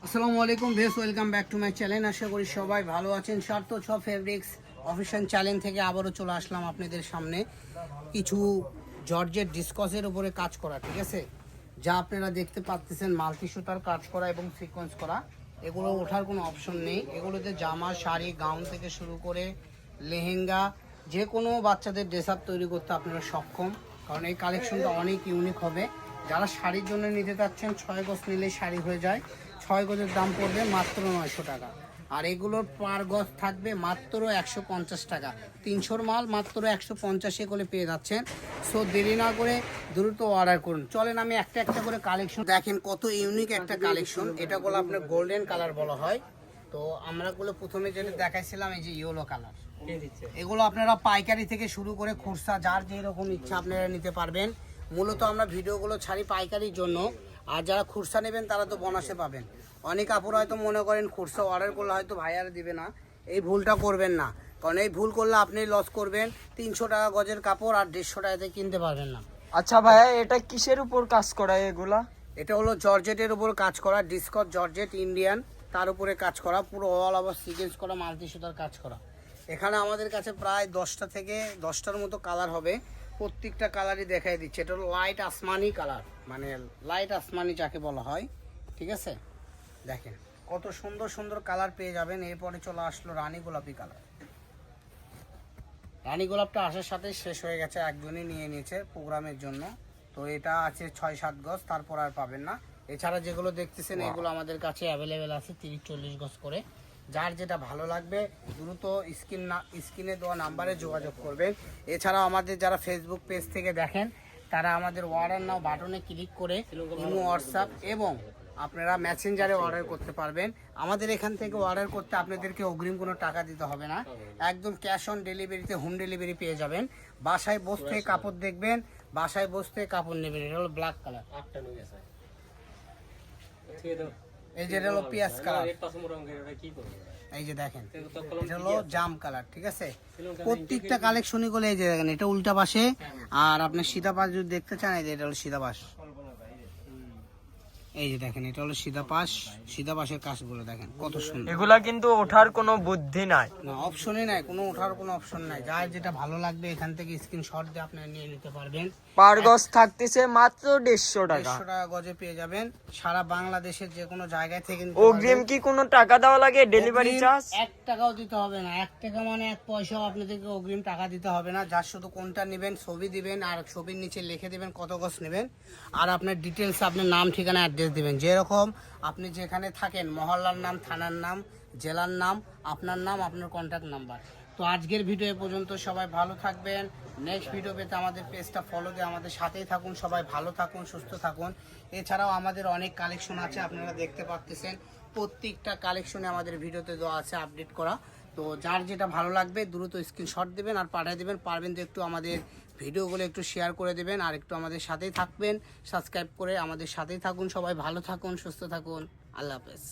আসসালামু আলাইকুম বেস, welcome back to my channel. আশা করি সবাই ভালো আছেন। স্বার্থ ছ ফেব্রিক্স অফিসিয়াল চ্যানেল থেকে আবারও চলে আসলাম আপনাদের সামনে কিছু জর্জেট ডিসকসের উপরে কাজ করা, ঠিক আছে, যা আপনারা দেখতে পাচ্ছেন মাল্টি সুতার কাজ করা এবং সিকোয়েন্স করা। এগুলো ওঠার কোনো অপশন নেই। এগুলোতে জামা, শাড়ি, গাউন থেকে শুরু করে লেহেঙ্গা, যে কোনো বাচ্চাদের ড্রেস আপ তৈরি করতে আপনারা সক্ষম, কারণ এই কালেকশনটা অনেক ইউনিক হবে। যারা শাড়ির জন্য নিতে চাচ্ছেন 6 গজ নিলেই শাড়ি হয়ে যায়। 6 গজের দাম পড়বে মাত্র 900 টাকা, আর এগুলোর পার গজ থাকবে মাত্র 150 টাকা। 300 মাল মাত্র 150 করে পেয়ে যাচ্ছেন। সো দেরি না করে দ্রুত অর্ডার করুন। চলেন আমি একটা একটা করে কালেকশন দেখেন, কত ইউনিক একটা কালেকশন। এটাগুলো আপনার গোল্ডেন কালার বলা হয়। তো আমরাগুলো প্রথমে যেটা দেখাইছিলাম এই যে ইয়েলো কালার, এগুলো আপনারা পাইকারি থেকে শুরু করে খুচরা যার যেরকম ইচ্ছা আপনারা নিতে পারবেন। মূলত আমরা ভিডিওগুলো ছাড়ি পাইকারির জন্য, আর যারা খুচরা নেবেন তারা তো বোনাসে পাবেন। অনেক আপুরা হয়তো মনে করেন খুচরা অর্ডার করলে হয়তো ভাইয়ারা দিবে না, এই ভুলটা করবেন না, কারণ এই ভুল করলে আপনি লস করবেন। 300 টাকা গজের কাপড় আর 150 টাকাতে কিনতে পারবেন না। আচ্ছা ভাইয়া, এটা কিসের উপর কাজ করা এগুলা? এটা হলো জর্জেটের উপর কাজ করা, ডিসকস জর্জেট ইন্ডিয়ান, তার উপরে কাজ করা, পুরো অল ওভার সিকোয়েন্স করা, মাল্টি সুতার কাজ করা। এখানে আমাদের কাছে প্রায় 10টা থেকে 10টার মতো কালার হবে। প্রত্যেকটা কালারই দেখাই দিচ্ছে। এটা হলো লাইট আসমানি কালার, মানে লাইট আসমানি যাকে বলা হয়, ঠিক আছে। দেখেন কত সুন্দর সুন্দর কালার পেয়ে যাবেন। এরপরে চলে আসলো রানী গোলাপি কালার। রানী গোলাপটা আসার সাথে শেষ হয়ে গেছে, একজনই নিয়ে নিয়েছে প্রোগ্রামের জন্য। তো এটা আছে 6-7 গজ, তারপর আর পাবেন না। এছাড়া যেগুলো দেখতেছেন এগুলো আমাদের কাছে অ্যাভেলেবেল আছে 30-40 গজ করে। যার যেটা ভালো লাগবে দ্রুত স্ক্রিনে দেওয়া নাম্বারে যোগাযোগ করবেন। এছাড়াও আমাদের যারা ফেসবুক পেজ থেকে দেখেন তারা আমাদের অর্ডার নাও বাটনে ক্লিক করে ইমো, হোয়াটসঅ্যাপ এবং আপনারা মেসেঞ্জারে অর্ডার করতে পারবেন। আমাদের এখান থেকে অর্ডার করতে আপনাদেরকে অগ্রিম কোনো টাকা দিতে হবে না, একদম ক্যাশ অন ডেলিভারিতে হোম ডেলিভারি পেয়ে যাবেন। বাসায় বসতে কাপড় দেখবেন, বাসায় বসতে কাপড় নেবেন। এটা হলো ব্ল্যাক কালার, এই যে এটা হলো পিয়াজ কালার, এই যে দেখেন এটা হলো জাম কালার, ঠিক আছে। প্রত্যেকটা কালেকশনই গুলো এই যে দেখেন, এটা উল্টা পাশে। আর আপনার সিধা পাশ যদি দেখতে চান, এই যে এটা হলো সিধা পাশ, এই যে দেখেন এটা হলো সিধা পাশ। সিধা পাশের কাজগুলো দেখেন কত সুন্দর। এগুলা কিন্তু ওঠার কোনো বুদ্ধি নাই, না অপশনই নাই, কোনো ওঠার কোনো অপশন নাই। যার যেটা ভালো লাগবে এখান থেকে স্ক্রিনশট দিয়ে আপনারা নিয়ে নিতে পারবেন। পার গজ থাকতেছে মাত্র 150 টাকা। 150 টাকা গজে পেয়ে যাবেন। সারা বাংলাদেশের যে কোনো জায়গায় থেকে নিতে অগ্রিম কি কোনো টাকা দেওয়া লাগে? ডেলিভারি চার্জ 1 টাকাও দিতে হবে না। 1 টাকা মানে 1 পয়সাও আপনাদেরকে অগ্রিম টাকা দিতে হবে না। যার শুধু কোনটা নেবেন ছবি দিবেন, আর ছবির নিচে লিখে দিবেন কত গজ নেবেন, আর আপনার ডিটেলস, আপনার নাম, ঠিকানা, অ্যাড্রেস দিবেন। যেরকম আপনি যেখানে থাকেন, মহল্লার নাম, থানার নাম, জেলার নাম, আপনার নাম, আপনার কন্ট্যাক্ট নাম্বার। তো আজকের ভিডিও পর্যন্ত, সবাই ভালো থাকবেন। নেক্সট ভিডিও পেতে আমাদের পেজটা ফলো দিয়ে আমাদের সাথেই থাকুন। সবাই ভালো থাকুন, সুস্থ থাকুন। এছাড়াও আমাদের অনেক কালেকশন আছে, আপনারা দেখতে পাচ্ছেন প্রত্যেকটা কালেকশনে আমাদের ভিডিওতে দেওয়া আছে আপডেট করা। তো যার যেটা ভালো লাগবে দ্রুত স্ক্রিনশট দেবেন আর পাঠিয়ে দেবেন। পারবেন তো একটু আমাদের ভিডিওগুলো একটু শেয়ার করে দেবেন, আর একটু আমাদের সাথেই থাকবেন, সাবস্ক্রাইব করে আমাদের সাথেই থাকুন। সবাই ভালো থাকুন, সুস্থ থাকুন। আল্লাহ হাফেজ।